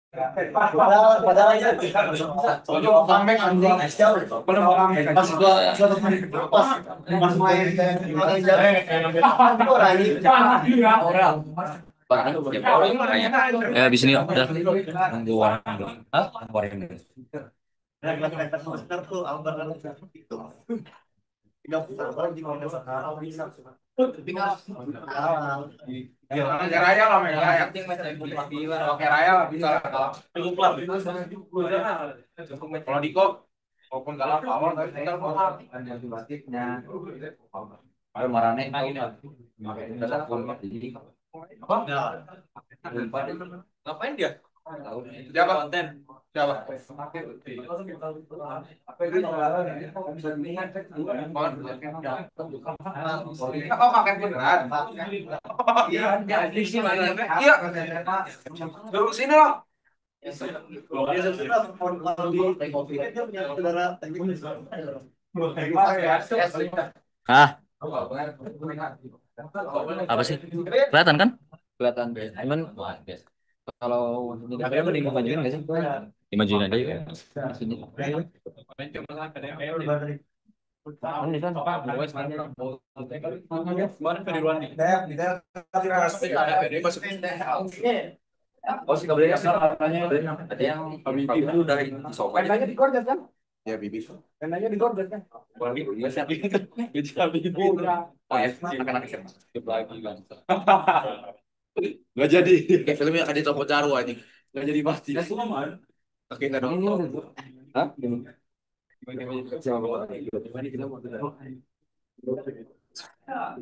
Padahal aja soalnya orang Mac anjing belum orang Mac pas gua pas main kayak orang Ya di sini udah nunggu orang belum. Hah? Nunggu orang ini. Kayak raya lah main raya. Oke raya lah bisa kalah. Cukup lah. Kalau Diko walaupun kalah power tapi tinggal power. Ayo marane ini. Udah satu jadi Apa? Ngapain dia? Siapa? Konten. Siapa? Oh, kakek beneran. Iya, di sini iya. Duduk sini loh. ah apa sih? Kelihatan kan? Kelihatan. Cuman kalau di kamera mending dimajuin nggak sih? Dimajuin aja ya. Sini. Kan di sana oh sih kabarnya ada yang itu udah sofa Ya, Bibi. iya siap itu oh ya anak-anak siapa skip lagi kan Nggak jadi. Kayak filmnya akan dicopot Jarwo ini. Nggak jadi pasti. Oke, nggak dong. hah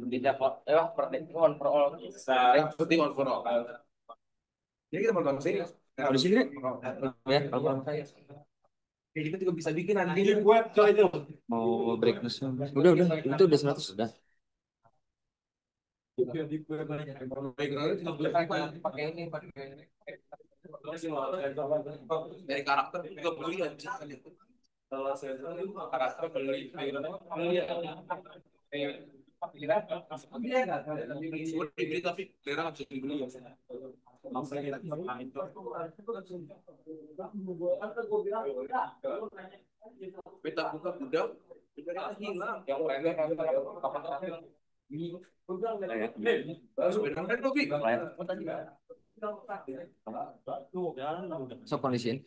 tidak kok per all Yang penting on for all. Jadi kita mau sini. kalau di sini ya kalau Kayak gitu juga bisa bikin nanti buat coy itu. mau break news udah itu udah 100 sudah Background itu juga pakai ini, dari karakter juga beli aja. Karakter beli, sudah dibeli tapi daerah nggak bisa dibeli. Kita buka udah hilang. Yang kapan terakhir? Sepeda kan kopi. so kondisiin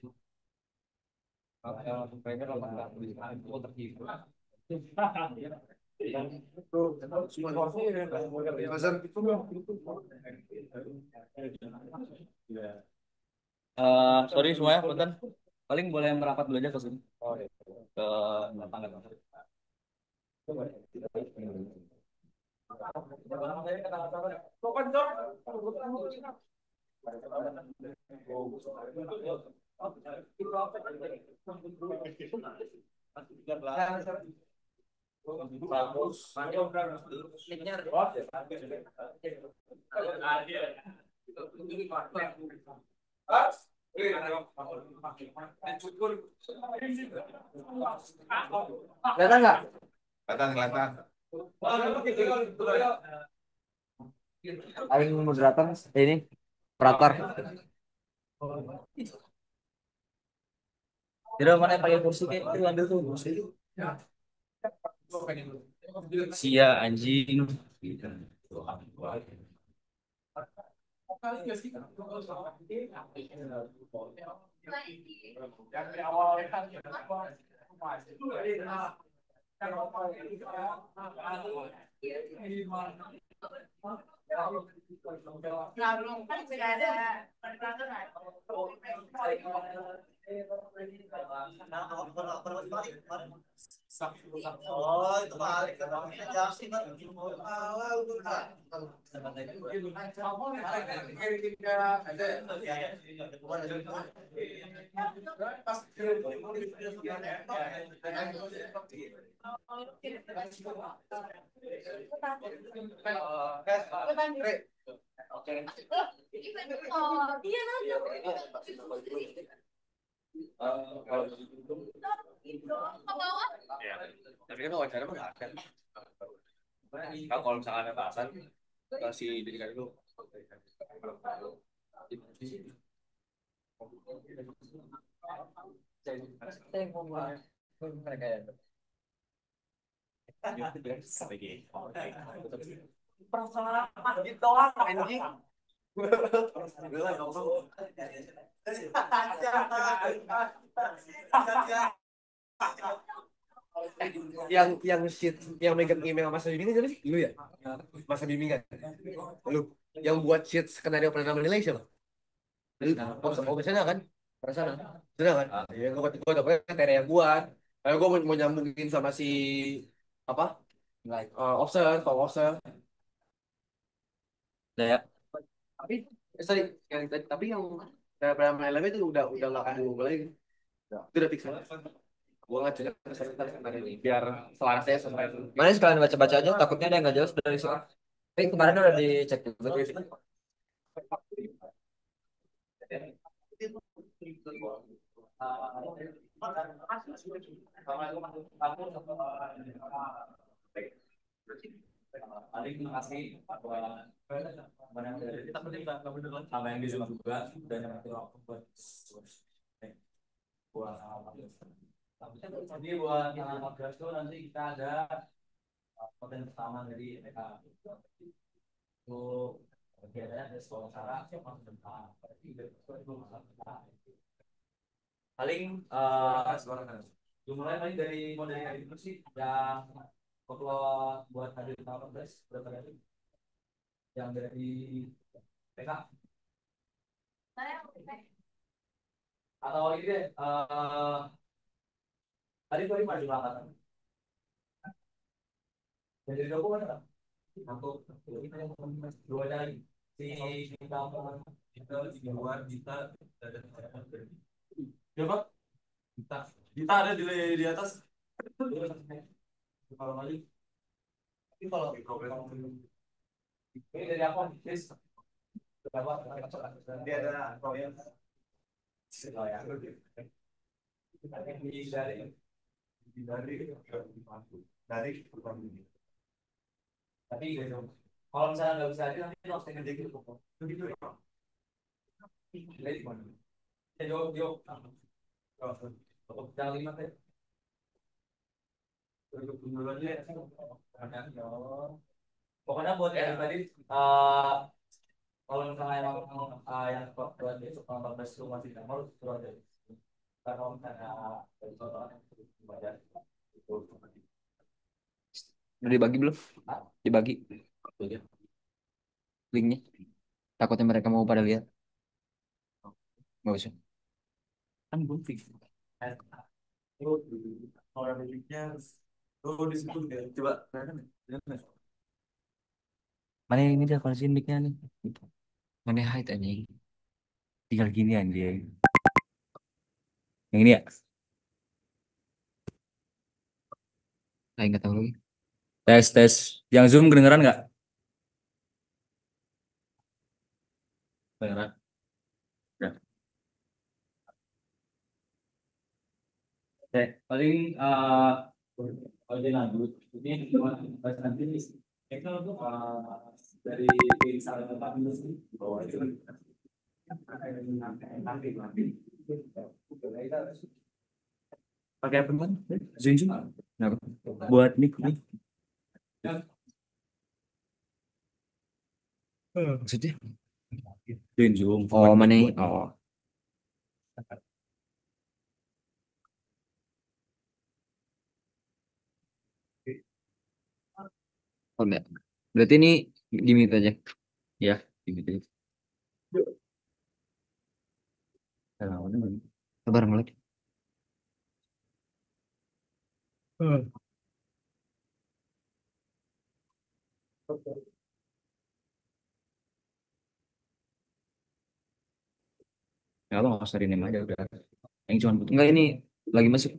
sorry semuanya punten paling boleh merapat dulu aja ke sini ke tangga kelihatan nggak Kelihatan. paling moderator ini operator tidak mana yang pakai kursi kayak itu ambil tuh kursi sia anjing Oh, itu balik ke Justin. Ya, tapi kan wawancara mah nggak akan. Kalau misalkan ada bahasan, kasih dirikan dulu. Perasaan gitu doang anjing. Yang shit yang megang email Mas Bimbingan jadi lu ya? Mas Bimbingan. Lu yang buat shit skenario pernah menilai siapa? Oh, misalnya kan? Perasaan. Sudah kan? Ya gue dapetnya Tere yang buat. Lalu gue mau nyambungin sama si apa? Option, Tom Option. Nah, ya. Tapi sorry, tapi yang pernah menilai itu udah nggak akan diubah lagi. Itu udah fix banget. Gue ngecek ke sana ini biar selaras ya sampai itu. Mana sekalian baca-baca aja, takutnya ada yang nggak jelas dari soal. Tapi kemarin udah dicek juga. Paling makasih buat kita penting sama yang di Zoom juga dan yang waktu buat jadi buat yang 14 tuh nanti kita ada konten pertama dari mereka untuk kegiatannya ada sekolah cara paling dimulai paling dari model hari itu sih yang upload buat hari 14 berapa hari yang dari PK atau ini deh tadi tuh lima jumlah angkatan jadi dua puluh kan satu kita yang dua dari si kita di luar kita ada coba kita ada di atas kalau lagi ini kalau ini dari apa Chris berapa dia ada proyek oh ya dari tapi gitu kalau misalnya nggak bisa nanti harus tinggal gitu begitu ya jadi gimana ya jauh jangan lima teh pokoknya buat yang tadi kalau misalnya emang yang buat besok tanggal 14 itu masih kamar suruh aja karena kalau misalnya dari contohnya baca itu Udah dibagi belum? Dibagi linknya. Takutnya mereka mau pada lihat. Nggak usah. kan belum fix kalau miliknya di situ ya coba Mana yang ini dia konsin mic-nya nih. Mana height anjing. Tinggal gini anjing. Yang ini ya? Saya nggak tahu lagi. Tes tes. Yang Zoom kedengeran nggak? Kedengeran. Ya. Oke, paling kalau dia lanjut, ini bahas nanti itu untuk dari misalnya tempat industri bahwa itu pakai apa kan? Zoom Zoom. Kenapa? Buat mic nih. Maksudnya? Zoom Zoom. Oh mana? Oh. Oh enggak. Berarti ini gimmick aja. Ya, gimmick aja. Bareng lagi. Ya lo nggak usah rename aja udah. Yang cuma butuh. Enggak ini lagi masuk.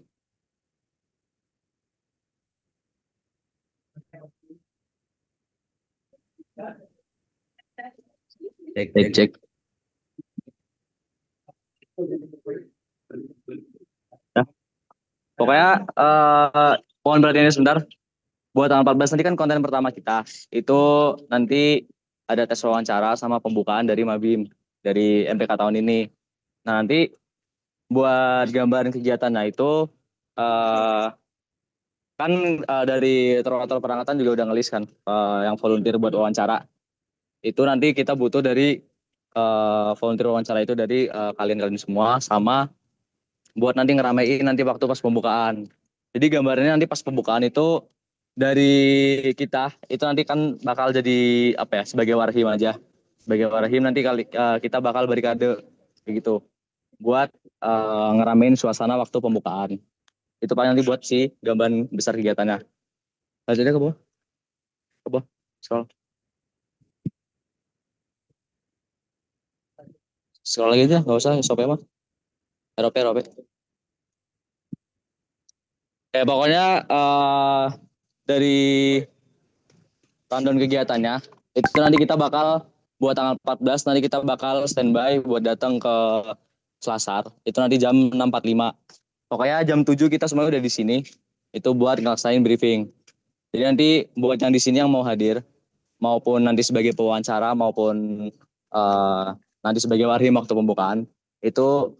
Cek cek cek. Nah, pokoknya mohon perhatiannya sebentar. Buat tanggal 14 nanti kan konten pertama kita. Itu nanti ada tes wawancara sama pembukaan dari Mabim dari MPK tahun ini. Nah, nanti buat gambaran kegiatannya itu eh, kan dari terlatar perangkatan juga udah ngelis kan yang volunteer buat wawancara. Itu nanti kita butuh dari volunteer wawancara itu dari kalian-kalian semua sama buat nanti ngeramein nanti waktu pas pembukaan. Jadi gambarnya nanti pas pembukaan itu dari kita itu nanti kan bakal jadi apa ya sebagai warhim aja. Sebagai warhim nanti kita bakal barikade kayak gitu buat ngeramein suasana waktu pembukaan. Itu paling nanti buat si gambaran besar kegiatannya. Lanjut aja ke bawah. Scroll. Scroll lagi aja, nggak usah SOP mah. ROP. Pokoknya dari rundown kegiatannya itu nanti kita bakal buat tanggal 14 nanti kita bakal standby buat datang ke Selasar. Itu nanti jam 6.45. Pokoknya jam 7 kita semua udah di sini. Itu buat ngelaksanain briefing. Jadi nanti buat yang di sini yang mau hadir maupun nanti sebagai pewawancara maupun nanti sebagai warhim waktu pembukaan itu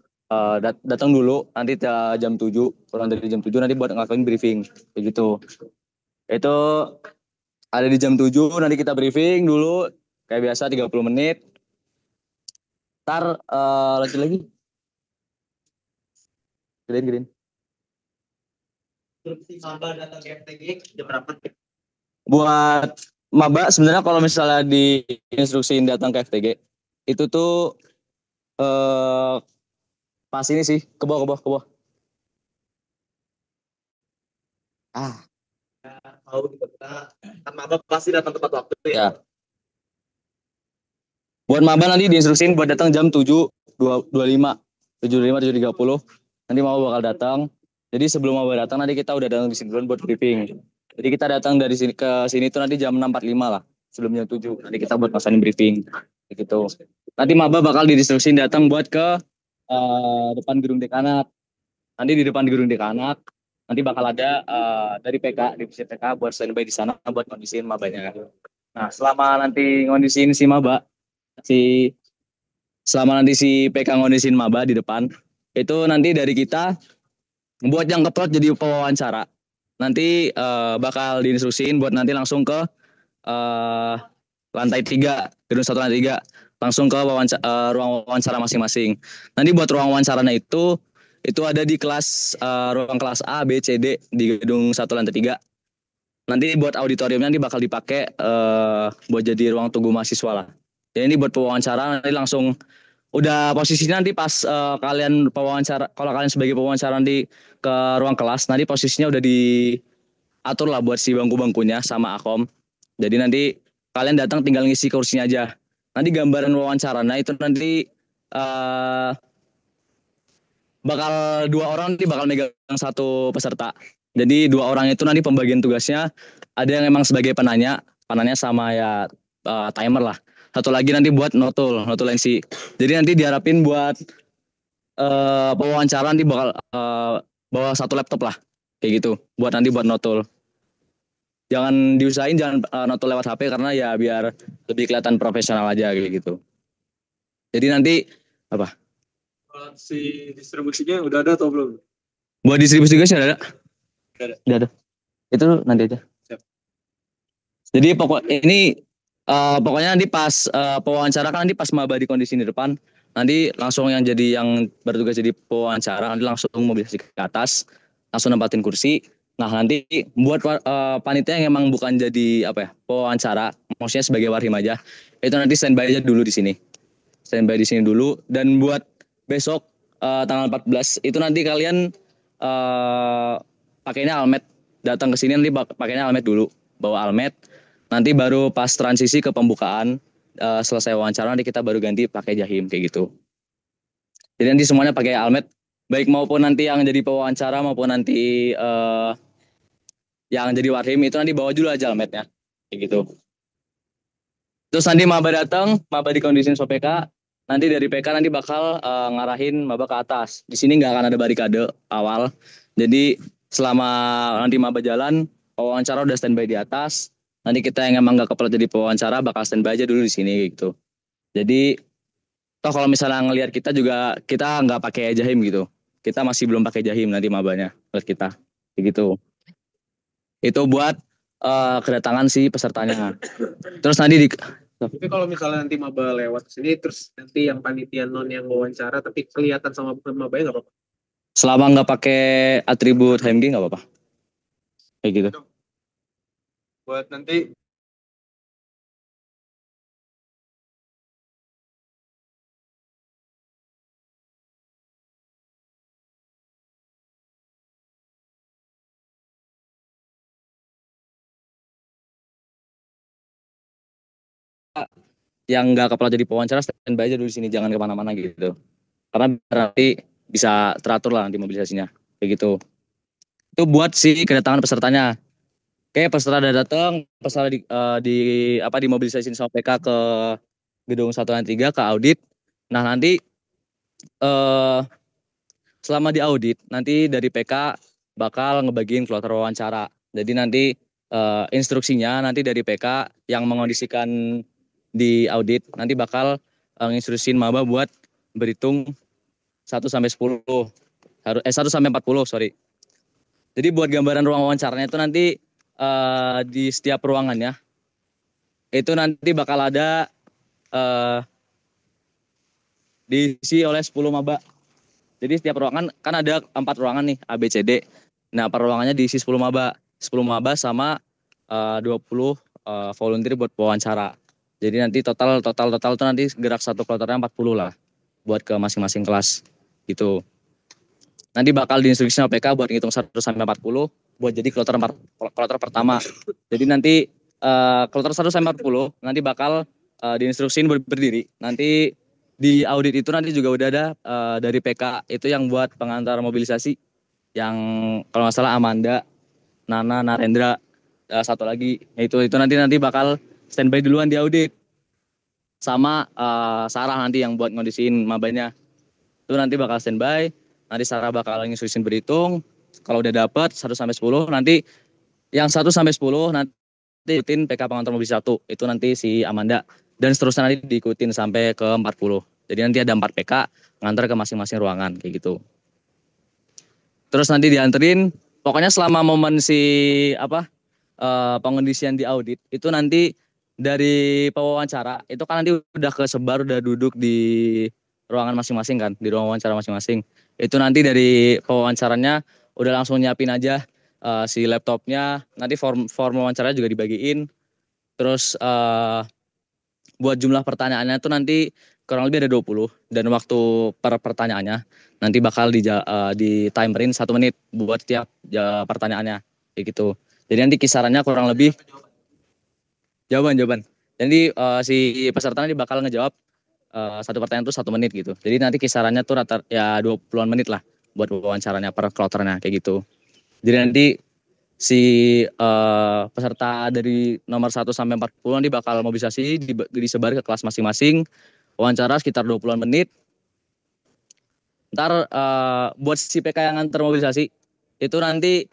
datang dulu nanti jam 7 kurang dari jam 7 nanti buat ngelakuin briefing kayak gitu. Itu ada di jam 7 nanti kita briefing dulu kayak biasa 30 menit. Ntar lanjut lagi. Gedein. Maba datang ke FTG jam berapa? Buat maba sebenarnya kalau misalnya diinstruksiin datang ke FTG itu tuh pas ini sih ke bawah. Tahu kita kan maba pasti datang tepat waktu ya. Ya. Buat maba nanti diinstruksiin buat datang jam 7.25, 7.30. Nanti maba bakal datang. Jadi sebelum maba datang nanti kita udah datang di sini dulu buat briefing. Jadi kita datang dari sini ke sini tuh nanti jam 6.45 lah. Sebelum jam 7. Nanti kita buat pasanin briefing. Gitu. Nanti maba bakal diinstruksiin datang buat ke depan gedung dekanat. Nanti di depan gedung dekanat nanti bakal ada dari PK, divisi PK buat standby di sana buat kondisiin mabanya. Nah, selama nanti kondisiin selama nanti si PK ngondisiin maba di depan, itu nanti dari kita buat yang keplot jadi pewawancara. Nanti bakal diinstruksiin buat nanti langsung ke lantai 3, gedung 1 lantai 3, langsung ke ruang wawancara masing-masing. Nanti buat ruang wawancaranya itu ada di ruang kelas A, B, C, D di gedung 1 lantai 3. Nanti buat auditoriumnya nanti bakal dipakai buat jadi ruang tunggu mahasiswa lah. Jadi ini buat pewawancara nanti langsung udah posisinya nanti pas kalian pewawancara, kalau kalian sebagai pewawancara nanti ke ruang kelas, nanti posisinya udah diatur lah buat si bangku-bangkunya sama Akom. Jadi nanti kalian datang tinggal ngisi kursinya aja. Nanti gambaran wawancaranya itu nanti bakal 2 orang nanti bakal megang 1 peserta. Jadi 2 orang itu nanti pembagian tugasnya ada yang emang sebagai penanya sama ya timer lah. Satu lagi nanti buat notulensi. Jadi nanti diharapin buat pewawancara nanti bakal bawa 1 laptop lah. Kayak gitu. Buat nanti buat notul. Jangan diusahain jangan notul lewat HP karena ya biar lebih kelihatan profesional aja kayak gitu. Jadi nanti apa? Si distribusinya udah ada atau belum? Buat distribusi tugasnya ada? Udah ada. Itu nanti aja. Siap. Jadi pokoknya nanti pas pewawancara kan nanti pas maba di kondisi di depan, nanti langsung yang bertugas jadi pewawancara nanti langsung mobilisasi ke atas, langsung nempatin kursi. Nah nanti buat panitia yang emang bukan jadi pewawancara, maksudnya sebagai warhim aja, itu nanti standby aja dulu di sini. Standby di sini dulu. Dan buat besok tanggal 14 itu nanti kalian pakainya almet, datang ke sini nanti pakainya almet dulu, bawa almet. Nanti baru pas transisi ke pembukaan selesai wawancara nanti kita baru ganti pakai jahim kayak gitu. Jadi nanti semuanya pakai almet, baik maupun nanti yang jadi pewawancara maupun nanti yang jadi warhim itu nanti bawa dulu aja almetnya kayak gitu. Terus nanti maba datang, maba dikondisiin sama PK, nanti dari PK nanti bakal ngarahin maba ke atas. Di sini nggak akan ada barikade awal. Jadi selama nanti maba jalan, pewawancara udah standby di atas. Nanti kita yang emang nggak keplot jadi pewawancara bakal standby aja dulu di sini gitu. Jadi Toh kalau misalnya ngelihat kita juga kita nggak pakai jahim gitu. Kita masih belum pakai jahim nanti mabanya buat kita. Kayak gitu. Itu buat kedatangan si pesertanya. Terus nanti di Tapi kalau misalnya nanti maba lewat sini, terus nanti yang panitia non yang wawancara, tapi kelihatan sama mabanya nggak apa-apa. selama nggak pakai atribut HMG nggak apa-apa. Kayak gitu. Buat nanti Yang nggak kepala jadi pewawancara standby aja dulu di sini, jangan kemana-mana gitu. Karena berarti bisa teratur lah nanti mobilisasinya. Kayak gitu. Itu buat si kedatangan pesertanya. Oke, peserta udah datang, peserta di mobilisasi sama PK ke gedung 1 dan 3 ke audit. Nah, nanti eh selama di audit nanti dari PK bakal ngebagiin kloter wawancara. Jadi nanti instruksinya nanti dari PK yang mengondisikan di audit nanti bakal nginstruksiin maba buat berhitung 1 sampai 10. 1 sampai 40, sorry. Jadi buat gambaran ruang wawancaranya itu nanti di setiap ruangannya itu nanti bakal ada diisi oleh 10 maba. Jadi setiap ruangan kan ada 4 ruangan nih A B C D. Nah, per ruangannya diisi 10 maba. 10 maba sama 20 volunteer buat wawancara. Jadi nanti total tuh nanti gerak satu kloternya 40 lah buat ke masing-masing kelas gitu. Nanti bakal diinstruksi sama PK buat ngitung 1 sampai 40 buat jadi kloter pertama. Jadi nanti kloter 1 sampai 40 nanti bakal diinstruksiin berdiri. Nanti di audit itu nanti juga udah ada dari PK itu yang buat pengantar mobilisasi. Yang kalau nggak salah Amanda, Nana, Narendra, satu lagi itu nanti bakal standby duluan di audit. Sama Sarah nanti yang buat ngondisiin mabanya. Itu nanti bakal standby. Nanti Sarah bakal ngisusin berhitung. Kalau udah dapet 1 sampai 10 nanti yang 1 sampai 10 nanti ikutin PK pengantar mobilisasi 1. Itu nanti si Amanda. Dan seterusnya nanti diikutin sampai ke 40. Jadi nanti ada 4 PK ngantar ke masing-masing ruangan kayak gitu. Terus nanti dianterin, pokoknya selama momen si pengondisian di audit itu nanti dari pewawancara itu kan nanti udah kesebar, udah duduk di ruangan masing-masing kan, di ruang wawancara masing-masing. Itu nanti dari pewawancaranya udah langsung nyiapin aja si laptopnya, nanti form wawancaranya juga dibagiin. Terus buat jumlah pertanyaannya itu nanti kurang lebih ada 20 dan waktu per pertanyaannya nanti bakal di timerin 1 menit buat tiap pertanyaannya kayak gitu. Jadi nanti kisarannya kurang lebih jawaban. Jadi si peserta nanti bakal ngejawab satu pertanyaan itu 1 menit gitu. Jadi nanti kisarannya tuh rata ya 20-an menit lah buat wawancaranya per kloternya kayak gitu. Jadi nanti si peserta dari nomor 1 sampai 40 nanti bakal mobilisasi disebar ke kelas masing-masing. Wawancara sekitar 20-an menit. Ntar buat si PK yang nganter mobilisasi itu nanti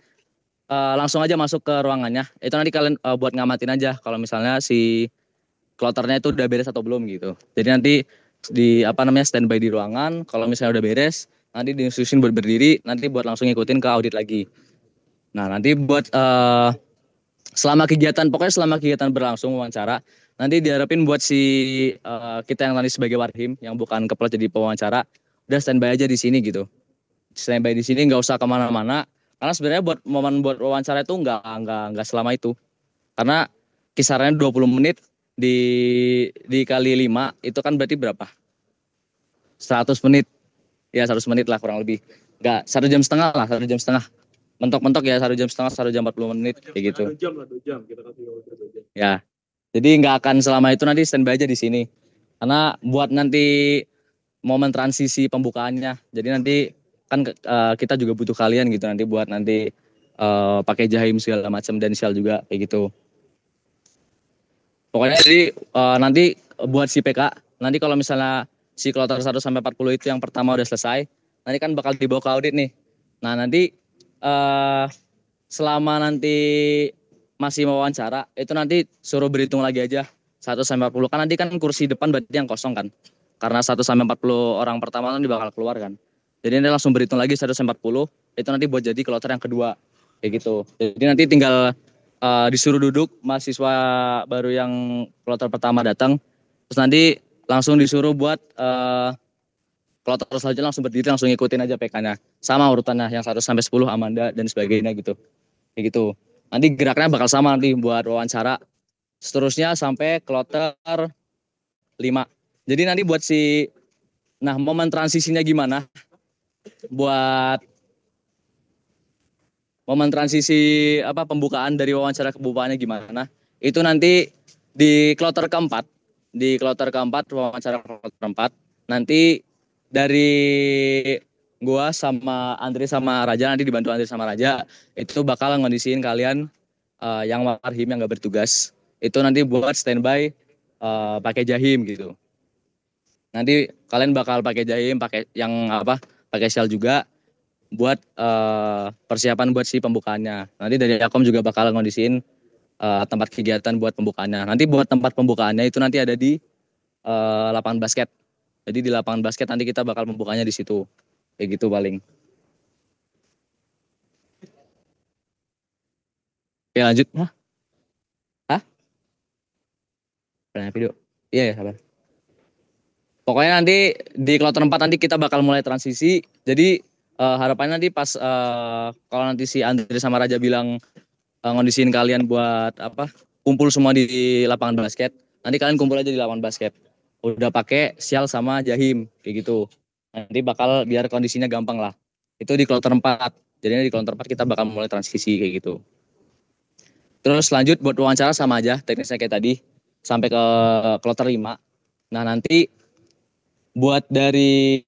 langsung aja masuk ke ruangannya. Itu nanti kalian buat ngamatin aja kalau misalnya si kloternya itu udah beres atau belum gitu. Jadi nanti di standby di ruangan. Kalau misalnya udah beres, nanti diinstruksiin buat berdiri, nanti buat langsung ngikutin ke audit lagi. Nah, nanti buat selama kegiatan berlangsung wawancara, nanti diharapin buat si kita yang tadi sebagai warhim yang bukan kepala jadi pewawancara, udah standby aja di sini gitu. Standby di sini, nggak usah kemana-mana. Karena sebenarnya buat momen buat wawancara itu nggak selama itu. Karena kisarannya 20 menit dikali 5 itu kan berarti berapa? 100 menit. Ya 100 menit lah kurang lebih. Enggak, 1,5 jam lah, 1,5 jam. Mentok-mentok ya 1,5 jam, 1 jam 40 menit kayak gitu. 2 jam lah, 2 jam kita kasih 2 jam. Ya. Jadi nggak akan selama itu, nanti standby aja di sini. Karena buat nanti momen transisi pembukaannya. Jadi nanti kan kita juga butuh kalian gitu nanti buat nanti pakai jahim segala macam dan sial juga kayak gitu. Pokoknya jadi nanti buat si PK, nanti kalau misalnya si kloter 1 sampai 40 itu yang pertama udah selesai, nanti kan bakal dibawa ke audit nih. Nah, nanti selama nanti masih mau wawancara, itu nanti suruh berhitung lagi aja 1 sampai 40 kan nanti kan kursi depan berarti yang kosong kan. karena 1 sampai 40 orang pertama nanti bakal keluar kan. Jadi nanti langsung berhitung lagi 1 sampai 40, itu nanti buat jadi kloter yang kedua kayak gitu. Jadi nanti tinggal disuruh duduk mahasiswa baru yang kloter pertama datang, terus nanti langsung disuruh buat kloter selanjutnya langsung berdiri, langsung ngikutin aja PK-nya. Sama urutannya yang 1 sampai 10 Amanda dan sebagainya gitu. Kayak gitu. Nanti geraknya bakal sama nanti buat wawancara. Seterusnya sampai kloter 5. Jadi nanti buat momen transisinya gimana? Buat momen transisi pembukaan dari wawancara ke pembukaannya gimana? Itu nanti di kloter keempat. Di kloter keempat, wawancara kloter keempat. Nanti dari gua sama Andri sama Raja, nanti dibantu Andri sama Raja, itu bakal ngondisiin kalian yang warhim yang gak bertugas. Itu nanti buat standby pakai jahim gitu. Nanti kalian bakal pakai jahim, pakai shell juga buat persiapan buat si pembukaannya. Nanti dari Akom juga bakal ngondisiin tempat kegiatan buat pembukaannya. Nanti buat tempat pembukaannya itu nanti ada di lapangan basket. Jadi di lapangan basket nanti kita bakal membukanya di situ. Kayak gitu paling. Oke lanjut. Hah? Pernah video? Iya ya sabar. Pokoknya nanti di kloter 4 nanti kita bakal mulai transisi. Jadi harapannya nanti pas kalau nanti si Andri sama Raja bilang ngondisiin kalian buat kumpul semua di lapangan basket. Nanti kalian kumpul aja di lapangan basket. Udah pakai sial sama jahim kayak gitu. Nanti bakal biar kondisinya gampang lah. Itu di kloter 4. Jadi di kloter 4 kita bakal mulai transisi kayak gitu. Terus lanjut buat wawancara sama aja teknisnya kayak tadi sampai ke kloter 5. Nah, nanti buat dari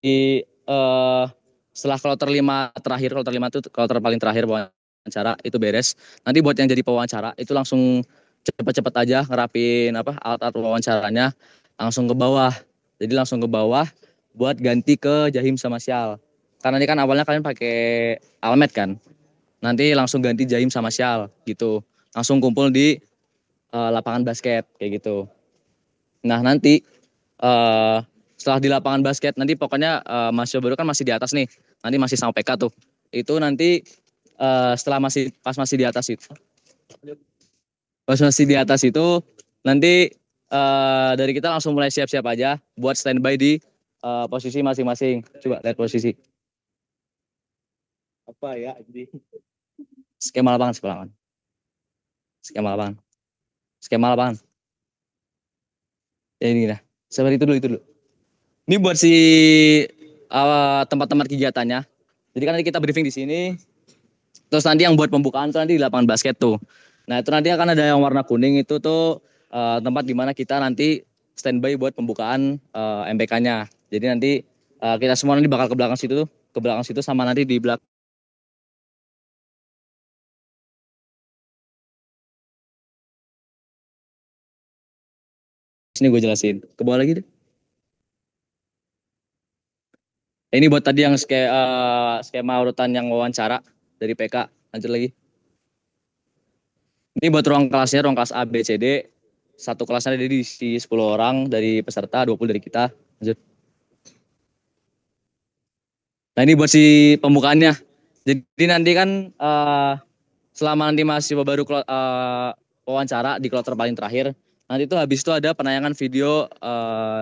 setelah kloter 5 terakhir, kloter 5 itu kloter paling terakhir wawancara itu beres. Nanti buat yang jadi pewawancara itu langsung cepet-cepet aja ngerapin alat-alat wawancaranya langsung ke bawah. Jadi langsung ke bawah buat ganti ke jahim sama sial. Karena ini kan awalnya kalian pakai almet kan. Nanti langsung ganti jahim sama sial gitu. Langsung kumpul di lapangan basket kayak gitu. Nah, nanti setelah di lapangan basket nanti pokoknya mahasiswa baru kan masih di atas nih. Nanti masih sama PK tuh. Itu nanti setelah masih di atas itu. Pas masih di atas itu nanti dari kita langsung mulai siap-siap aja buat standby di posisi masing-masing. Coba lihat posisi. Apa ya ini? Skema lapangan. Ya ini dah. Seperti itu dulu. Ini buat tempat-tempat kegiatannya. Jadi kan nanti kita briefing di sini. Terus nanti yang buat pembukaan tuh nanti di lapangan basket tuh. Nah, itu nanti akan ada yang warna kuning itu tuh tempat di mana kita nanti standby buat pembukaan MPK-nya. Jadi nanti kita semua nanti bakal ke belakang situ sama nanti di belakang. Sini gue jelasin. Ke bawah lagi deh. Ini buat tadi yang skema urutan yang wawancara dari PK. Lanjut lagi. Ini buat ruang kelas A, B, C, D. Satu kelasnya ada diisi 10 orang dari peserta, 20 dari kita. Lanjut. Nah, ini buat si pembukaannya. Jadi nanti kan selama nanti mahasiswa baru wawancara di kloter paling terakhir, nanti itu habis itu ada penayangan video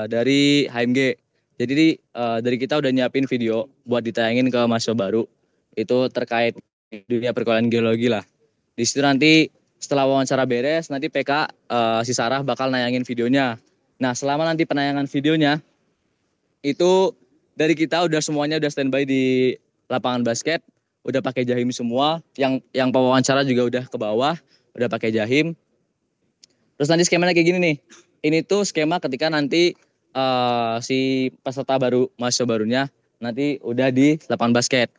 dari HMG. Jadi dari kita udah nyiapin video buat ditayangin ke mahasiswa baru. Itu terkait dunia perkuliahan geologi lah. Di situ nanti setelah wawancara beres, nanti PK si Sarah bakal nayangin videonya. Nah, selama nanti penayangan videonya, itu dari kita semuanya udah standby di lapangan basket, udah pakai jahim semua. Yang pewawancara juga udah ke bawah, udah pakai jahim. Terus nanti skemanya kayak gini nih. Ini tuh skema ketika nanti si peserta baru, mahasiswa barunya nanti udah di lapangan basket.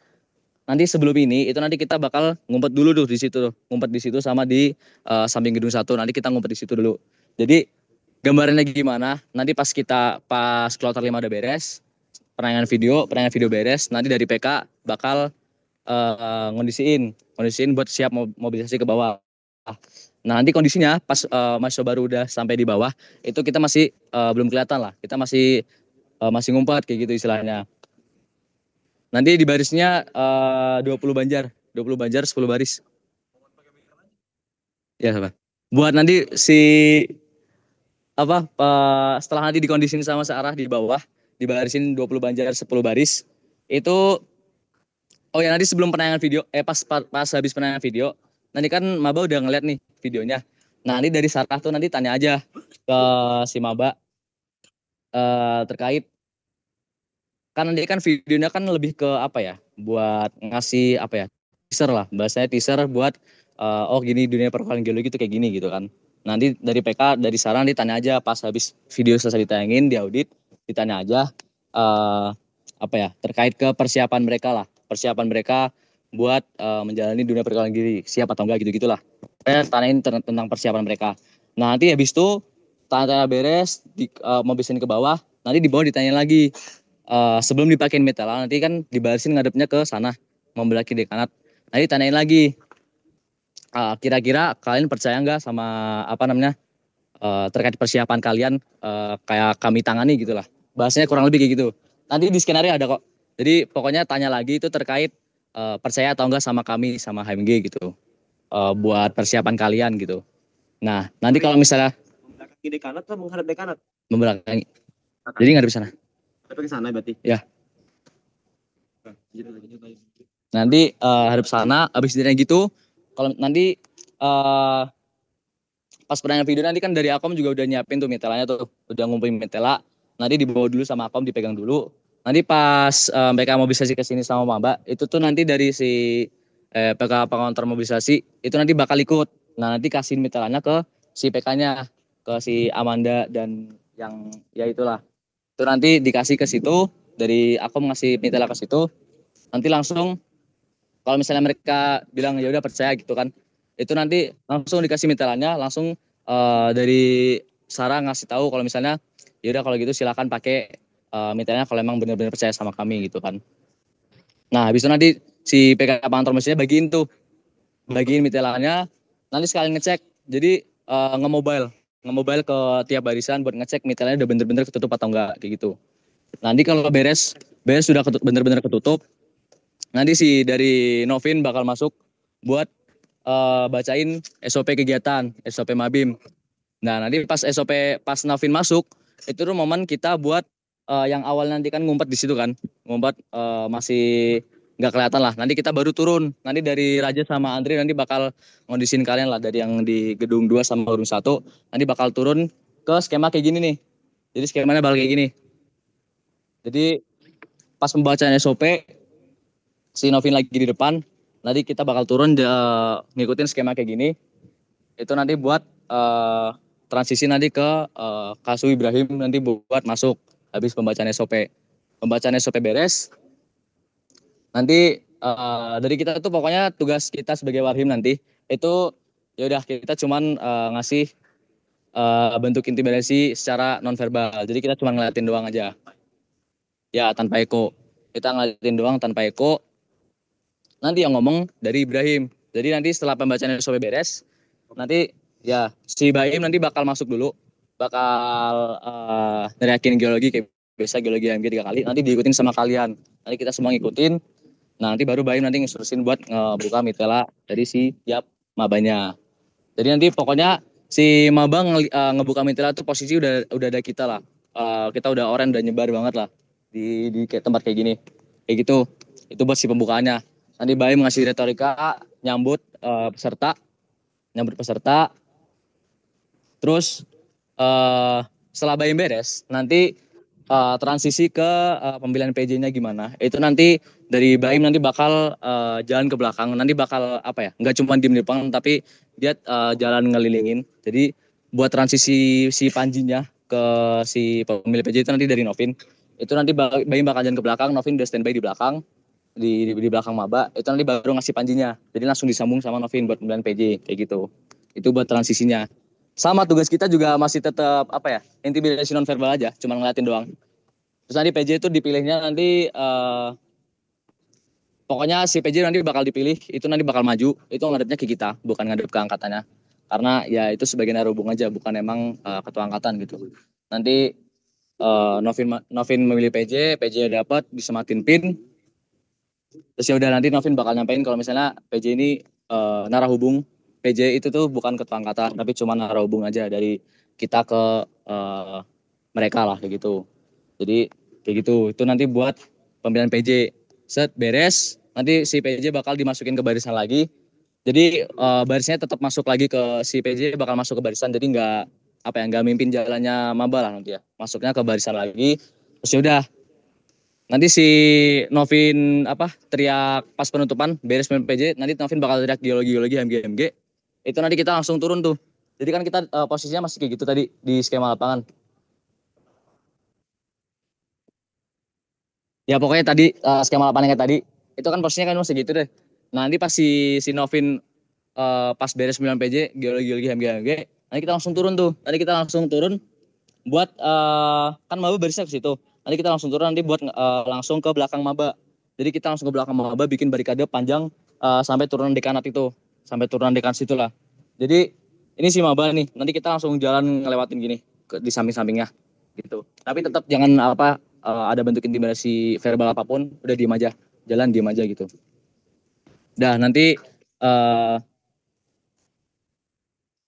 Nanti sebelum ini itu nanti kita bakal ngumpet dulu tuh di situ. Ngumpet di situ sama di samping gedung 1. Nanti kita ngumpet di situ dulu. Jadi gambarannya gimana? Nanti pas kloter 5 udah beres, penayangan video beres, nanti dari PK bakal ngondisiin buat siap mobilisasi ke bawah. Nah, nanti kondisinya pas mahasiswa baru udah sampai di bawah, itu kita masih belum kelihatan lah. Kita masih masih ngumpet kayak gitu istilahnya. Nanti di barisnya 20 banjar 10 baris. Ya, Pak. Buat nanti setelah nanti dikondisin sama searah di bawah, dibarisin 20 banjar 10 baris. Itu oh ya nanti sebelum penayangan video pas habis penayangan video, nanti kan Maba udah ngeliat nih videonya. Nah, nanti dari Sarah tuh nanti tanya aja ke si Maba terkait kan nanti kan videonya kan lebih ke apa ya? Buat ngasih apa ya? Teaser lah, bahasanya teaser buat oh gini dunia perkuliahan geologi itu kayak gini gitu kan. Nanti dari PK dari Sarah ditanya aja pas habis video selesai ditayangin, diaudit, ditanya aja apa ya? Terkait ke persiapan mereka lah. Persiapan mereka buat menjalani dunia perkuliahan geologi, siap atau enggak gitu-gitulah. Saya tanyain tentang persiapan mereka. Nah, nanti habis itu tanya-tanya beres, mobisin ke bawah, nanti di bawah ditanya lagi. Sebelum dipakein metala nanti kan dibarisin ngadepnya ke sana membelah kiri kanan. Nanti tanyain lagi kira-kira kalian percaya nggak sama apa namanya terkait persiapan kalian kayak kami tangani gitulah. Bahasanya kurang lebih kayak gitu. Nanti di skenario ada kok. Jadi pokoknya tanya lagi itu terkait percaya atau enggak sama kami sama HMG gitu. Buat persiapan kalian gitu. Nah, nanti kalau misalnya Membelakangi kiri kanan atau menghadap ke kanan? membelakangi. Jadi nggak ada di sana. Tapi ke sana berarti. Ya. Nanti hadap sana, habis ditanya gitu, kalau nanti pas penanyakan video nanti kan dari Akom juga udah nyiapin tuh metelanya tuh, udah ngumpulin metela, nanti dibawa dulu sama Akom, dipegang dulu. Nanti pas mereka mobilisasi ke sini sama Maba, itu tuh nanti dari si PK pengontrol mobilisasi, itu nanti bakal ikut. Nah, nanti kasihin metelanya ke si PK-nya, ke si Amanda dan yang ya itulah. Itu nanti dikasih ke situ, dari Akom ngasih metela ke situ, nanti langsung kalau misalnya mereka bilang ya udah percaya gitu kan, itu nanti langsung dikasih metelannya, langsung dari Sarah ngasih tahu kalau misalnya ya udah kalau gitu silakan pakai metelannya kalau emang benar-benar percaya sama kami gitu kan. Nah, habis itu nanti si PK Pantor mesinnya bagiin metelannya, nanti sekalian ngecek. Jadi nge-mobile ke tiap barisan buat ngecek metelannya udah benar-benar ketutup atau enggak kayak gitu. Nanti kalau beres sudah benar-benar ketutup, nanti si dari Novin bakal masuk buat bacain SOP kegiatan, SOP Mabim. Nah, nanti pas Novin masuk, itu tuh momen kita buat yang awal nanti kan ngumpet di situ kan. Ngumpet masih nggak kelihatan lah. Nanti kita baru turun. Nanti dari Raja sama Andri nanti bakal ngondisin kalian lah dari yang di gedung 2 sama gedung 1. Nanti bakal turun ke skema kayak gini nih. Jadi skemanya bakal kayak gini. Jadi pas pembacaan SOP si Novin lagi di depan, nanti kita bakal turun ngikutin skema kayak gini. Itu nanti buat transisi nanti ke Kasu Ibrahim nanti buat masuk habis pembacaan SOP. Pembacaan SOP beres. Nanti dari kita tuh pokoknya tugas kita sebagai Warhim nanti itu ya udah kita cuman ngasih bentuk intimidasi secara nonverbal. Jadi kita cuma ngeliatin doang aja. Ya tanpa eko. Kita ngeliatin doang tanpa eko. Nanti yang ngomong dari Ibrahim. Jadi nanti setelah pembacaan SOP beres, nanti ya si Ibrahim nanti bakal masuk dulu, bakal neriakin geologi kayak biasa geologi MG 3 kali, nanti diikutin sama kalian. Nanti kita semua ngikutin. Nah, nanti baru Ibrahim nanti nginstruksiin buat ngebuka mitela dari si Mabanya. Jadi nanti pokoknya si Maba ngebuka mitela tuh posisi udah ada kita lah. Kita udah udah nyebar banget lah di tempat kayak gini. Kayak gitu. Itu buat si pembukaannya. Nanti Baim ngasih retorika, nyambut peserta. Terus setelah Baim beres, nanti transisi ke pemilihan PJ-nya gimana. Itu nanti dari Baim nanti bakal jalan ke belakang. Nanti bakal apa ya? Nggak cuma diem di depan, tapi dia jalan ngelilingin. Jadi buat transisi si Panjinya ke si pemilih PJ itu nanti dari Novin. Itu nanti Baim bakal jalan ke belakang, Novin udah standby di belakang. Di belakang Maba, itu nanti baru ngasih panjinya. Jadi langsung disambung sama Novin buat pemilihan PJ kayak gitu. Itu buat transisinya. Sama tugas kita juga masih tetap apa ya? Intimidasi non verbal aja, cuma ngeliatin doang. Terus nanti PJ itu dipilihnya nanti pokoknya si PJ nanti bakal dipilih, itu nanti bakal maju, itu ngadepnya ke kita, bukan ngadep ke angkatannya. Karena ya itu sebagian hubung aja, bukan emang ketua angkatan gitu. Nanti Novin memilih PJ dapat disematin pin. Terus ya udah nanti Novin bakal nyampein kalau misalnya PJ ini narahubung. PJ itu tuh bukan ketua angkatan tapi cuma narahubung aja dari kita ke mereka lah kayak gitu. Jadi kayak gitu. Itu nanti buat pemilihan PJ. Set beres, nanti si PJ bakal dimasukin ke barisan lagi. Jadi barisnya tetap masuk lagi ke si PJ bakal masuk ke barisan. Jadi nggak mimpin jalannya maba lah nanti ya. Masuknya ke barisan lagi. Terus ya udah nanti si Novin teriak pas penutupan beres main PJ, nanti Novin bakal teriak geologi MG. Itu nanti kita langsung turun tuh. Jadi kan kita posisinya masih kayak gitu tadi di skema lapangan. Ya pokoknya tadi skema lapangan kayak tadi itu kan posisinya kan masih gitu deh. Nah, nanti pas si Novin pas beres 9 PJ geologi MG, nanti kita langsung turun tuh. Nanti kita langsung turun buat kan maba barisnya ke situ. Nanti kita langsung turun nanti buat langsung ke belakang maba. Jadi kita langsung ke belakang maba bikin barikade panjang sampai turunan dekanat itu. Sampai turunan dekan situ lah. Jadi ini si maba nih. Nanti kita langsung jalan ngelewatin gini di samping-sampingnya gitu. Tapi tetap jangan ada bentuk intimidasi verbal apapun, udah diem aja. Jalan diem aja gitu. Dah nanti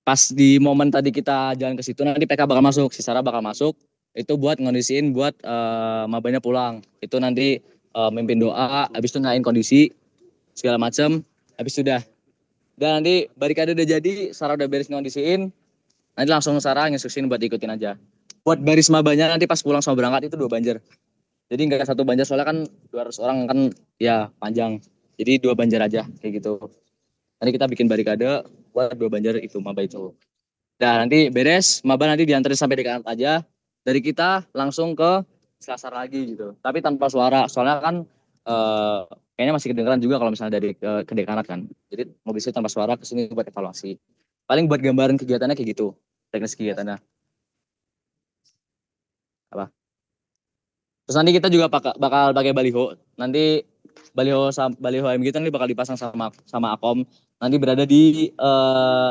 pas di momen tadi kita jalan ke situ nanti PK bakal masuk, si Sarah bakal masuk itu buat ngondisiin buat mabanya pulang. Itu nanti mimpin doa, habis itu naik kondisi segala macam, habis itu udah. Dan nanti barikade udah jadi, Sarah udah beres ngondisiin, nanti langsung Sarah nginstruksiin buat ikutin aja. Buat baris mabanya nanti pas pulang sama berangkat itu 2 banjar. Jadi enggak satu banjar soalnya kan 200 orang kan ya panjang. Jadi 2 banjar aja kayak gitu. Nanti kita bikin barikade buat 2 banjar itu maba itu. Nah nanti beres, maba nanti diantarin sampai di kantor aja. Dari kita langsung ke Selasar lagi gitu. Tapi tanpa suara, soalnya kan kayaknya masih kedengeran juga kalau misalnya dari ke dekanat kan. Jadi mobilisasi tanpa suara ke sini buat evaluasi. Paling buat gambaran kegiatannya kayak gitu, teknis kegiatannya. Apa? Terus nanti kita juga bakal pakai baliho. Nanti baliho MG itu nanti bakal dipasang sama Akom. Nanti berada di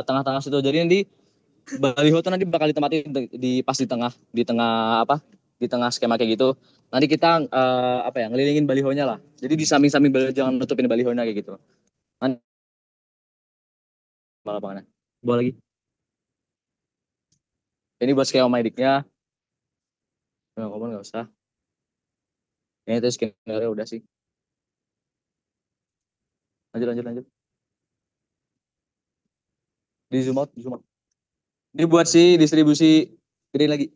tengah-tengah situ. Jadi nanti baliho itu nanti bakal ditempatin pas di tengah skema kayak gitu. Nanti kita ngelilingin balihonya lah. Jadi di samping-samping baliho jangan nutupin balihonya kayak gitu. Nanti lapangannya. Bawa lagi. Ini buat skema mediknya. Ngomong nggak usah. Ini itu skenario udah sih. Lanjut. Di zoom out. Ini buat si distribusi gede lagi.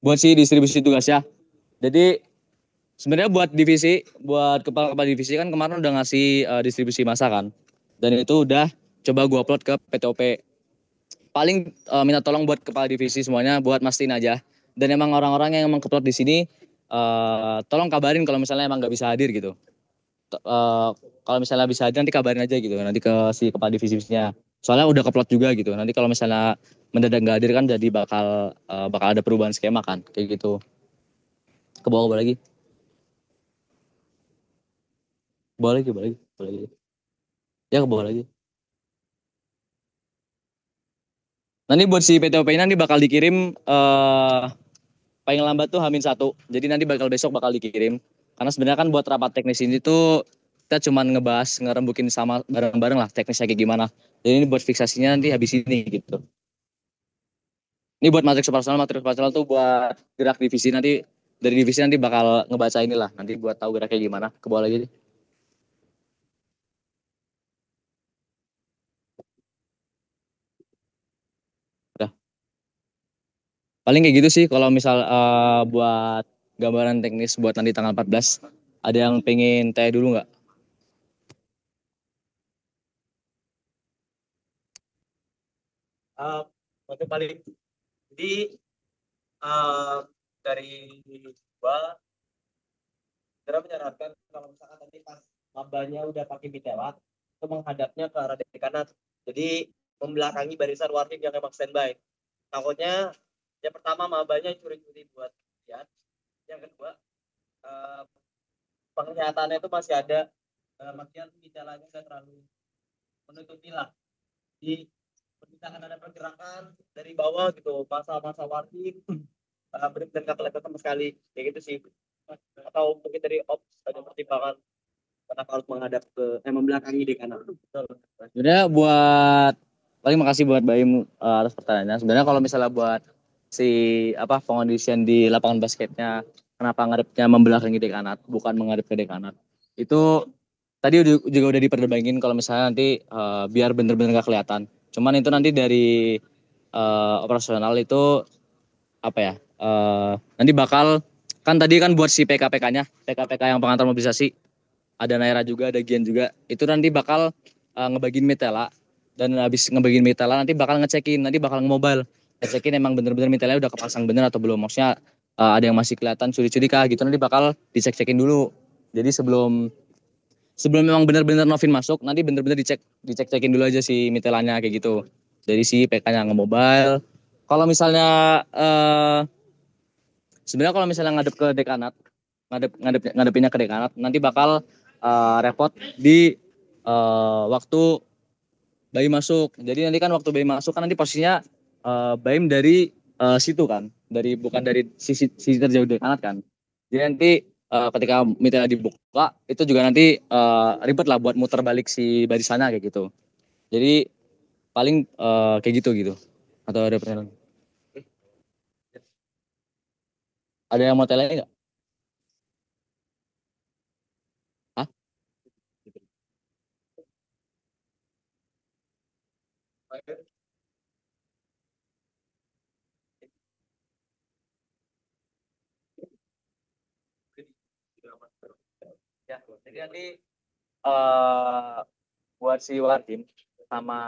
Buat si distribusi tugas ya. Jadi sebenarnya buat kepala divisi kan kemarin udah ngasih distribusi masa kan. Dan itu udah coba gua upload ke PTOP. Paling minta tolong buat kepala divisi semuanya buat mastiin aja. Dan emang orang-orang yang emang keplot di sini tolong kabarin kalau misalnya emang nggak bisa hadir gitu. Kalau misalnya bisa hadir nanti kabarin aja gitu nanti ke si kepala divisinya. Soalnya udah keplot juga gitu. Nanti kalau misalnya mendadak nggak hadir kan jadi bakal ada perubahan skema kan kayak gitu. Ke bawah lagi. Boleh lagi. Ya ke bawah lagi. Nanti buat si PTOP ini nanti bakal dikirim paling lambat tuh H-1. Jadi nanti besok bakal dikirim. Karena sebenarnya kan buat rapat teknis ini tuh kita cuma ngerembukin sama bareng-bareng lah teknisnya kayak gimana. Jadi ini buat fiksasinya nanti habis ini gitu. Ini buat matriks operasional tuh buat gerak divisi nanti dari divisi nanti bakal ngebaca inilah nanti buat tahu geraknya gimana. Ke bawah lagi. Udah. Paling kayak gitu sih kalau misal buat gambaran teknis buat nanti tanggal 14. Ada yang pengen tanya dulu nggak? Oke paling. Jadi dari gua kira menyarankan kalau misalkan nanti pas mabanya udah pakai bitewat itu menghadapnya ke arah dekanat. Jadi membelakangi barisan warning yang emang standby. Takutnya yang pertama mabanya curi-curi buat lihat. Yang kedua penglihatannya itu masih ada artian bicaranya nggak terlalu menutupi lah. Jadi misalkan ada pergerakan dari bawah gitu masa warning benar-benar nggak kelihatan sama sekali kayak gitu sih, atau mungkin dari ops ada pertimbangan kenapa harus menghadap ke membelakangi di kanan. Sebenarnya buat paling makasih buat Baim atas pertanyaannya. Sebenarnya kalau misalnya buat si pengondisian di lapangan basketnya kenapa ngadepnya membelakangi dekanat bukan menghadap ke dekanat. Itu tadi juga udah diperdebatkan kalau misalnya nanti biar bener-bener gak kelihatan. Cuman itu nanti dari operasional itu apa ya? Nanti bakal kan tadi kan buat si PK-PK-nya, PK-PK yang pengantar mobilisasi, ada Naira juga, ada Gian juga. Itu nanti bakal ngebagiin mitela dan habis ngebagiin mitela nanti bakal ngecekin, nanti bakal nge-mobile. Ngecekin emang bener-bener mitelanya udah kepasang bener atau belum. Maksudnya ada yang masih kelihatan curi-curi kah gitu, nanti bakal dicek-cekin dulu. Jadi sebelum memang bener-bener Novin masuk, nanti bener-bener dicek-cekin dulu aja si mitelanya kayak gitu. Dari si PK-nya nge-mobile. Kalau misalnya sebenarnya kalau misalnya ngadep ke dekanat, ngadepinnya ke dekanat, nanti bakal repot di waktu Baim masuk. Jadi nanti kan waktu Baim masuk kan nanti posisinya Baim dari situ kan, bukan dari sisi terjauh dekanat kan. Jadi nanti ketika mitanya dibuka itu juga nanti ribet lah buat muter balik si barisannya kayak gitu. Jadi paling kayak gitu. Atau ada pertanyaan? Ada yang mau tanya nggak? Hah? Ya, jadi nanti buat si Wardim sama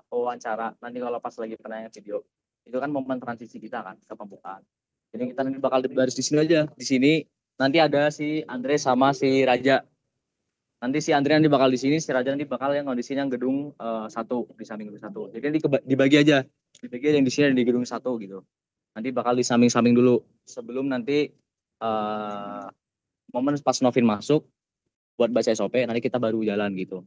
wawancara nanti kalau pas lagi penayang video itu kan momen transisi kita kan ke pembukaan. Jadi kita nanti bakal baris di sini aja. Di sini nanti ada si Andre sama si Raja. Nanti si Andre nanti bakal di sini, si Raja nanti bakal yang kondisinya gedung 1 di samping gedung 1. Jadi nanti dibagi aja. Dibagi aja yang di sini dan di gedung 1 gitu. Nanti bakal di samping-samping dulu sebelum nanti momen pas Novin masuk buat baca SOP nanti kita baru jalan gitu.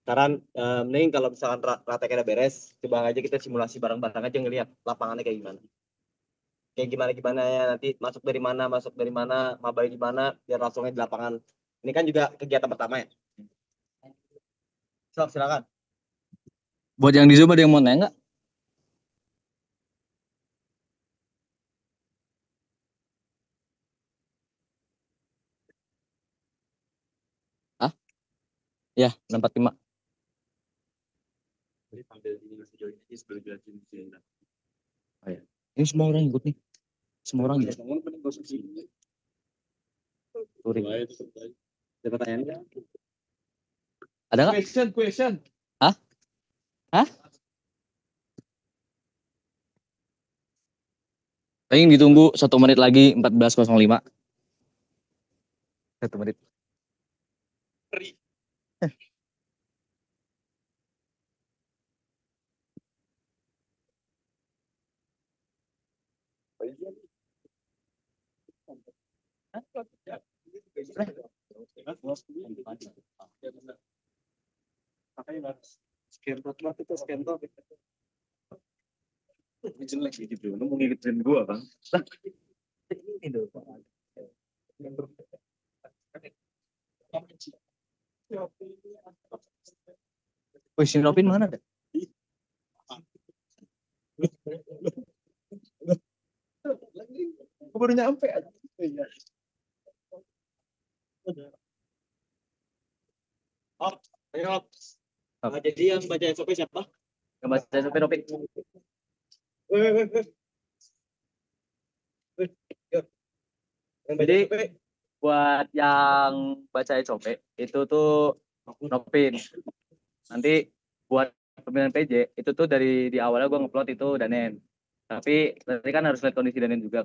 Saran mending kalau misalkan prakteknya udah beres, coba aja kita simulasi bareng-bareng aja ngelihat lapangannya kayak gimana. Kayak gimana ya nanti masuk dari mana, mabai di mana, biar langsungnya di lapangan. Ini kan juga kegiatan pertama ya. Silakan. Buat yang di Zoom ada yang mau nanya nggak? Hah? Ya, 645. Oh, ya. Ini semua orang ikut nih. Semua orang ikut. Ada pertanyaan? Ada nggak? Question. Hah? Paling ditunggu 1 menit lagi 14.05. 1 menit. Jelek gitu, lu mau ngikutin gua bang. Wih, si Novin mana ada? Aku baru nyampe aja. Ayo. Jadi yang baca SOP siapa? Yang baca SOP Novin. Jadi buat yang baca SOP itu tuh Novin. Nanti buat pemilihan PJ itu tuh dari di awalnya gue ngeplot itu Danen. Tapi nanti kan harus lihat kondisi Danen juga.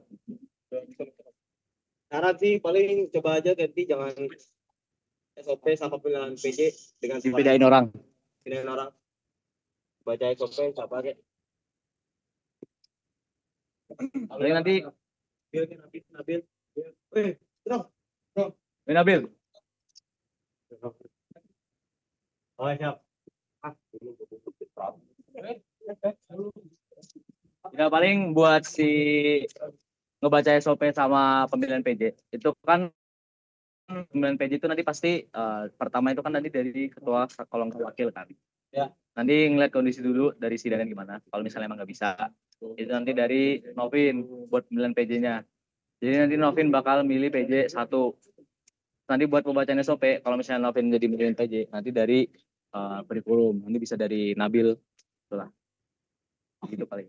Saran sih paling coba aja ganti jangan SOP sama pilihan PJ dengan Dibedain orang. Pindahin orang. Baca SOP siapa aja. Paling nanti Nabil. Nabil. Oh, siap. Ya paling buat si ngebaca SOP sama pemilihan PJ itu kan pemilihan PJ itu nanti pasti pertama itu kan nanti dari ketua kolom wakil kan. Ya. Nanti ngeliat kondisi dulu dari sidangnya gimana. Kalau misalnya emang nggak bisa, itu nanti dari Novin buat pemilihan PJ-nya. Jadi nanti Novin bakal milih PJ 1. Nanti buat pembacaan SOP, kalau misalnya Novin jadi pemilihan PJ, nanti dari kurikulum, nanti bisa dari Nabil, itulah. Gitu paling.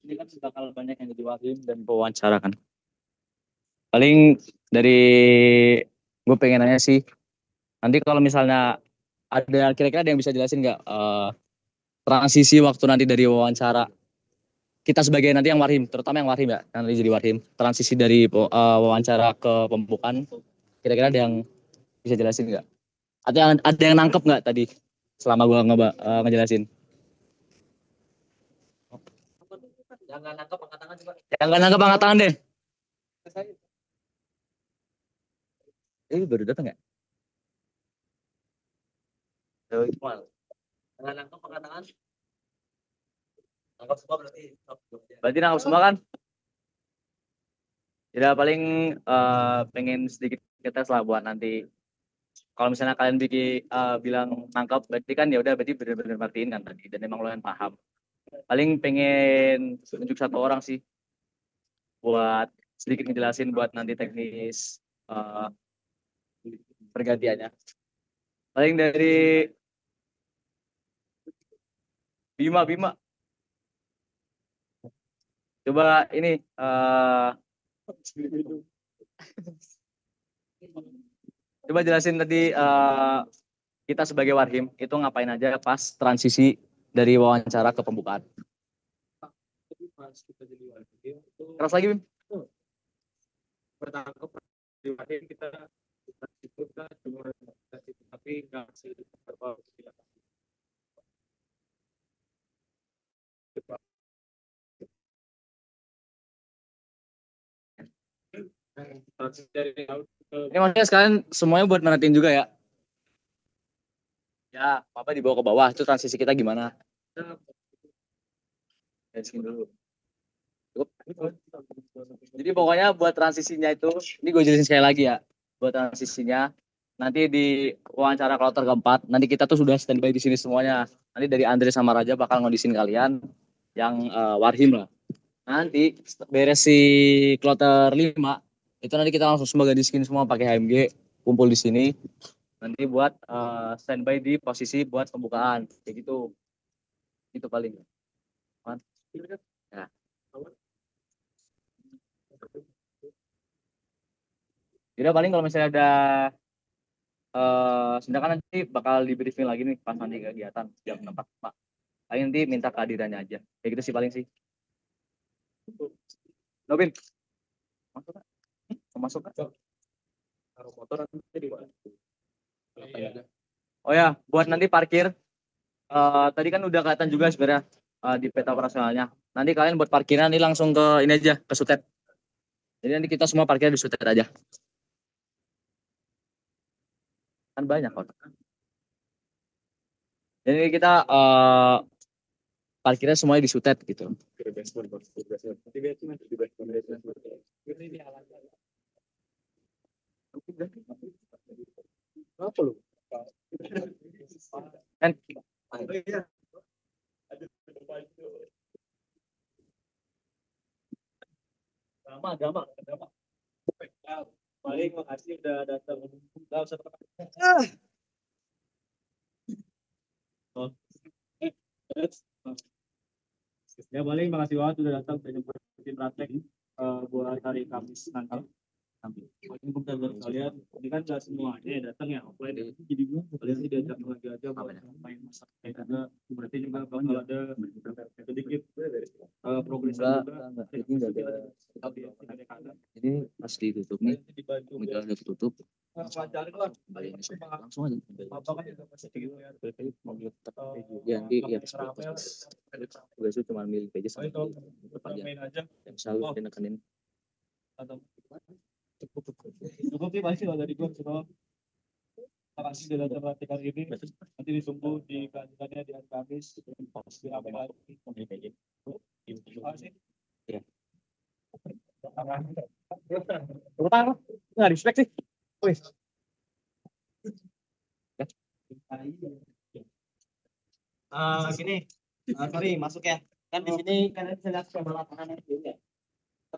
ini kan bakal banyak yang jadi wahim dan pewawancara kan. Paling dari gue pengen nanya sih, nanti kalau misalnya ada kira-kira ada yang bisa jelasin nggak transisi waktu nanti dari wawancara kita sebagai nanti yang warhim, terutama yang warhim ya, nanti jadi warhim, transisi dari wawancara ke pembukaan, kira-kira ada yang bisa jelasin nggak? Ada yang nangkep nggak tadi selama gue ngejelasin? Yang nggak nangkep angkat tangan coba. Yang nggak nangkep angkat tangan deh. Baru datang ya? Yang nggak nangkep angkat tangan. Nangkep semua berarti. Berarti nangkep semua kan? Ya paling pengen sedikit kita lah buat nanti. Kalau misalnya kalian bilang nangkep, berarti kan ya udah berarti benar-benar martiin kan tadi dan emang kalian paham. Paling pengen tunjuk satu orang sih buat sedikit ngejelasin buat nanti teknis pergantiannya. Paling dari Bima. Coba ini coba jelasin tadi kita sebagai warhim itu ngapain aja pas transisi dari wawancara ke pembukaan. Keras lagi, Bim. Pertama di Wahin kita cuma tapi nggak Ini maksudnya sekalian semuanya buat merhatiin juga ya. Ya, apa dibawa ke bawah itu transisi kita gimana? Skin dulu. Cukup. Jadi pokoknya buat transisinya itu, ini gue jelasin sekali lagi ya. Buat transisinya, nanti di wawancara kloter keempat, nanti kita tuh sudah standby di sini semuanya. Nanti dari Andre sama Raja bakal ngodisin kalian yang warhim lah. Nanti beres si kloter 5, itu nanti kita langsung semua gadiskin semua pakai HMG, kumpul di sini. Nanti buat standby di posisi buat pembukaan, kayak gitu. Itu paling. Ya. Jadi paling kalau misalnya ada sedangkan nanti bakal di briefing lagi nih pas nanti kegiatan jam 4 Pak. Paling nanti minta kehadirannya aja. Kayak gitu sih paling sih. Nobin. Masuk Kak. Masuk Kak. Taruh motor nanti di mana? Oh ya, buat nanti parkir tadi kan udah kelihatan juga sebenarnya di peta operasionalnya. Nanti kalian buat parkiran ini langsung ke ini aja, ke Sutet. Jadi nanti kita semua parkir di Sutet aja. Kan banyak kok. Jadi kita parkirnya semuanya di Sutet gitu. Apa lu? Kan agama. Paling makasih udah datang. Enggak usah. Ya paling makasih banget udah datang dan nyempetin praktek buat hari Kamis nanti. Ini buat kalian, ini kan nggak semuanya datang ya offline. Jadi kalian sih diajak lagi aja main masak kayak juga. Berarti juga bakal ada sedikit progres juga. Jadi pas ditutup nih, udah tutup. Langsung aja. Ya nanti ya udah itu cuma milih aja sama aja. Selalu nekenin. Cukup sih pasti dari gue semua. Makasih sudah datang praktik hari ini. Nanti ditunggu di kelanjutannya di hari Kamis. Pasti ramai lagi. Terima kasih. Iya. Nggak respect sih. Wih. Gini, sorry masuk ya. Kan di sini kalian bisa lihat skema lapangannya ya.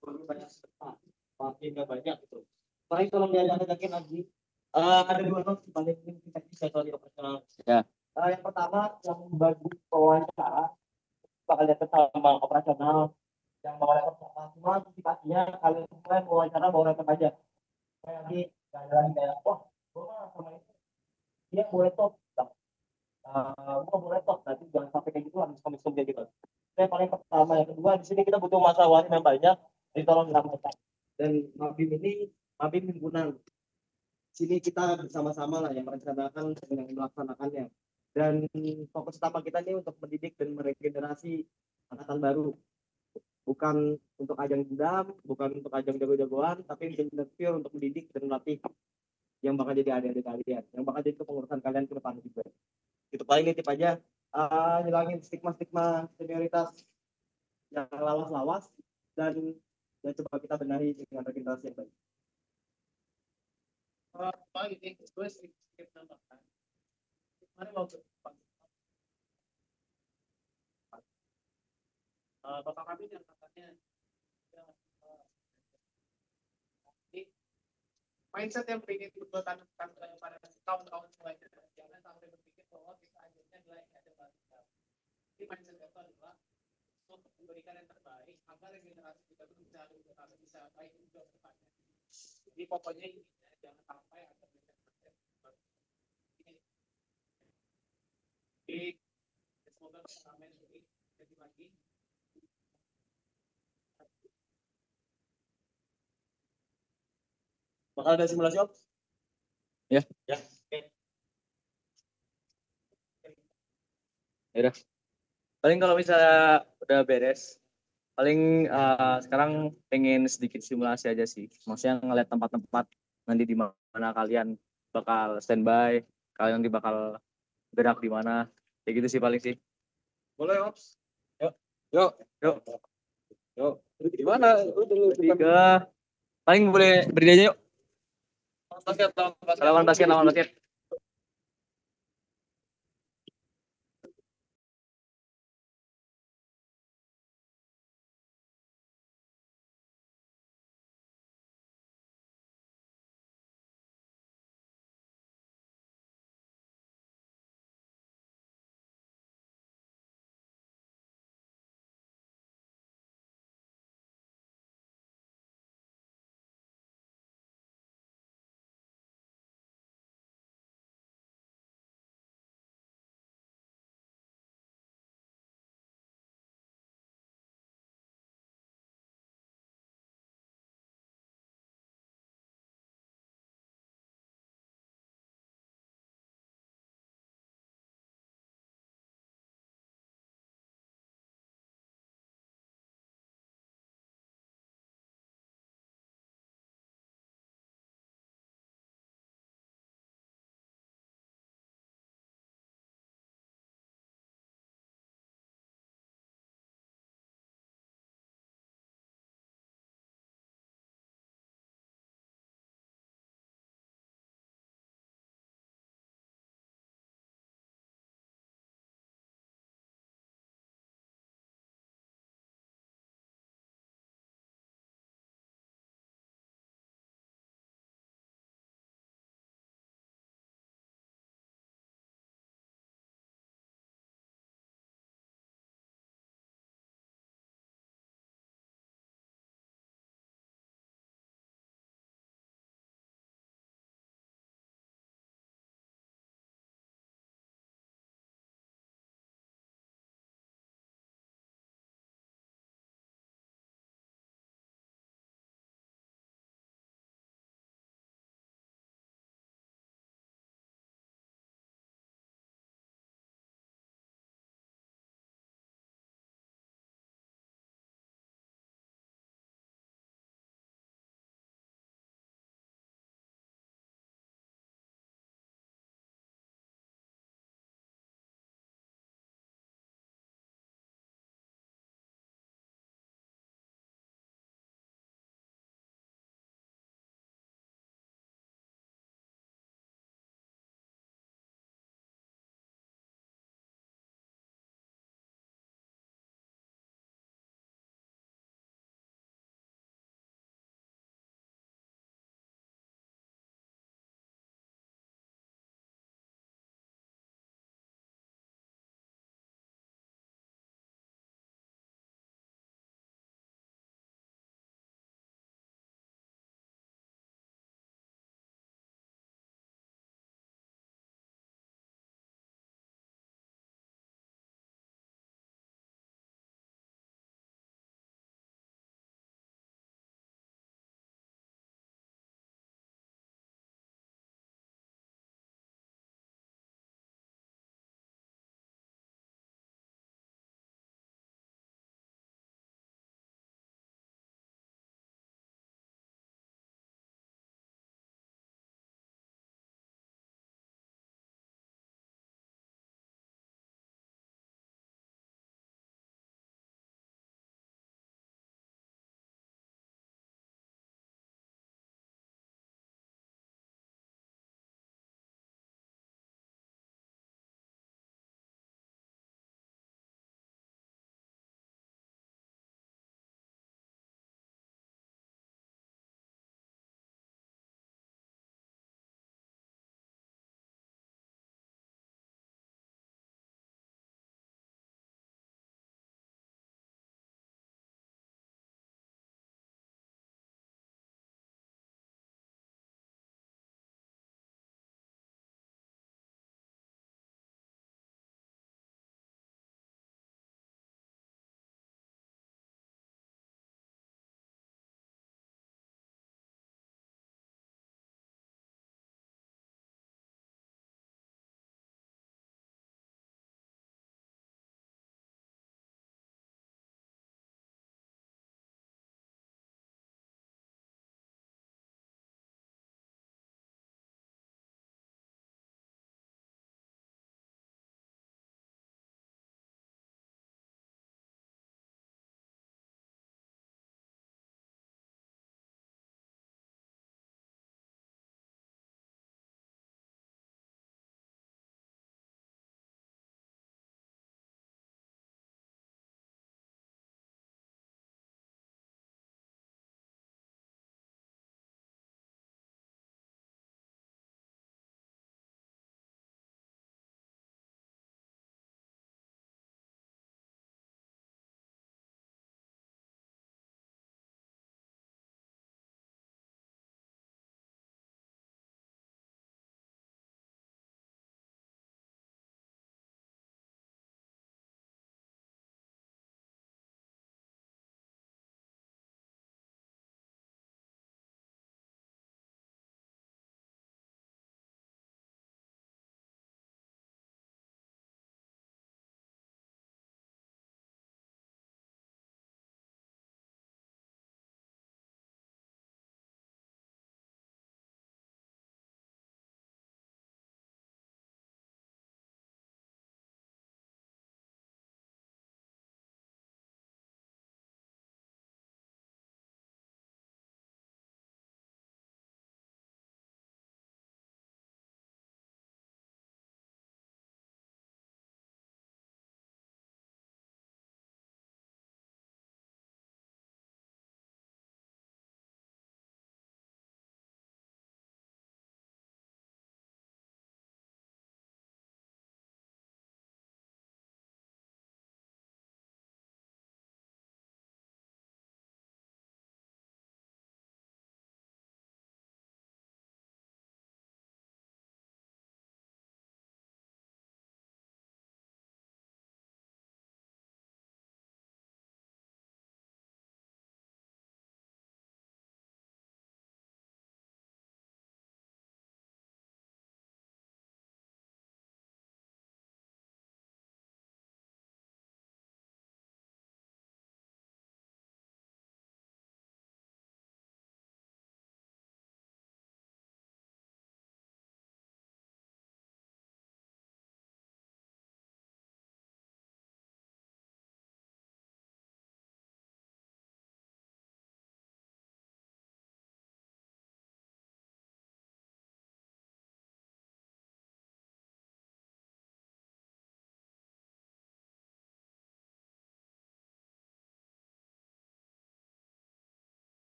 Perlu banyak serta, makin nggak banyak gitu. Paling tolong diajak-ajakin lagi. Ada 2 note paling kita bisa soal operasional. Ya. Yang pertama yang bagi wawancara bakal datang sama operasional. wawancara bawa laptop aja. Kayak lagi nggak ada lagi kayak wah gua mah sama ini dia boleh top. Gua boleh top. Nanti jangan sampai kayak gitu harus komit kayak gitu. Yang paling pertama, yang kedua di sini kita butuh masa wasit yang banyak. Jadi tolong diramaikan. Dan Mabim himpunan. Sini kita bersama-sama lah yang merencanakan dan yang melaksanakannya. Dan fokus utama kita ini untuk mendidik dan meregenerasi angkatan baru. Bukan untuk ajang dendam, bukan untuk ajang jago-jagoan, tapi benar-benar pure untuk mendidik dan melatih yang bakal jadi adik-adik kalian, yang bakal jadi kepengurusan kalian ke depan juga. Itu paling nitip aja, hilangin stigma-stigma senioritas yang lawas-lawas dan coba kita benahi dengan regenerasi yang baik. Paling ini gue sedikit nambahkan. Mari mau bapak kami yang katanya mindset yang ingin kita tanamkan pada tahun-tahun selanjutnya, jangan sampai berpikir bahwa kita akhirnya nilai ada baru. Jadi mindset itu adalah untuk memberikan yang terbaik agar generasi kita itu bisa baik juga ke depannya. Jadi pokoknya jangan sampai ada mindset ini. Jadi semoga kami jadi lagi. Bakal ada simulasi op? Ya. Ya. Oke. Ya. Paling kalau misalnya udah beres, paling sekarang pengen sedikit simulasi aja sih. Maksudnya ngeliat tempat-tempat nanti di mana kalian bakal standby, kalian nanti bakal gerak di mana. Kayak gitu sih paling sih. Boleh, Ops. Yuk. Gimana? Tiga. Paling boleh berdiri aja yuk. Lawan basket.